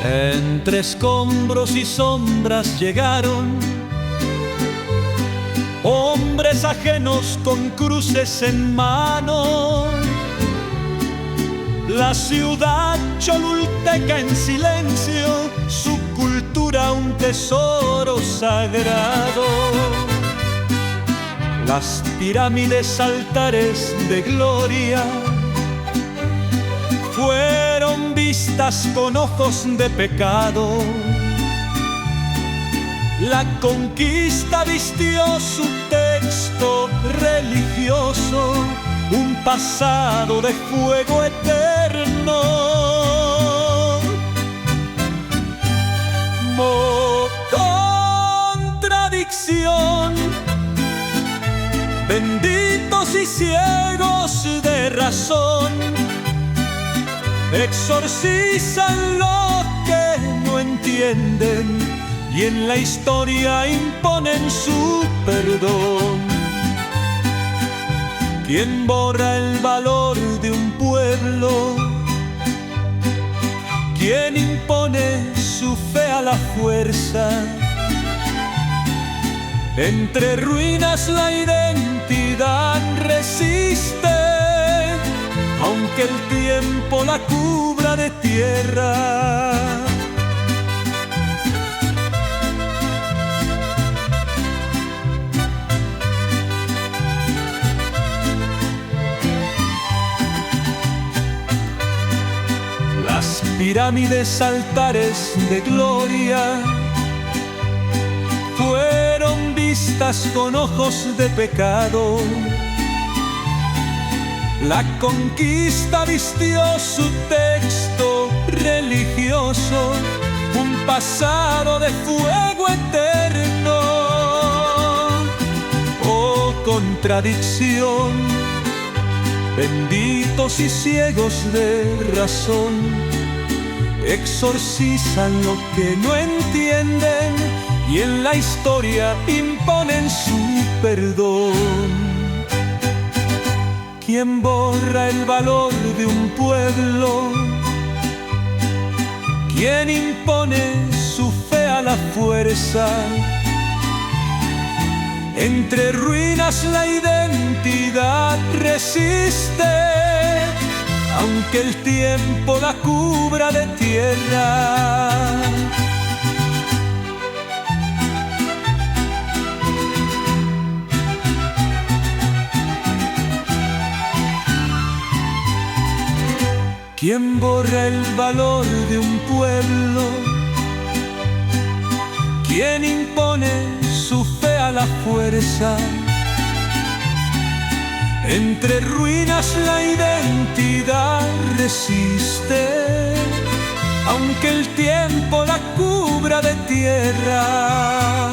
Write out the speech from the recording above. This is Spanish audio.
Entre escombros y sombras llegaron hombres ajenos con cruces en mano. La ciudad cholulteca en silencio, su cultura un tesoro sagrado. Las pirámides, altares de gloria, fueron vistas con ojos de pecado. La conquista vistió su texto religioso, un pasado de fuego eterno. Contradicción, benditos y ciegos de razón, exorcizan lo que no entienden y en la historia imponen su perdón. ¿Quién borra el valor de un pueblo? ¿Quién impone su fe a la fuerza? Entre ruinas la identidad resiste, aunque el tiempo la cubra de tierra. Las pirámides, altares de gloria, fueron vistas con ojos de pecado. La conquista vistió su texto religioso, un pasado de fuego eterno. Oh, contradicción, benditos y ciegos de razón, exorcizan lo que no entienden y en la historia imponen su perdón. ¿Quién borra el valor de un pueblo? ¿Quién impone su fe a la fuerza? Entre ruinas la identidad resiste, aunque el tiempo la cubra de tierra. ¿Quién borra el valor de un pueblo? ¿Quién impone su fe a la fuerza? Entre ruinas la identidad resiste, aunque el tiempo la cubra de tierra.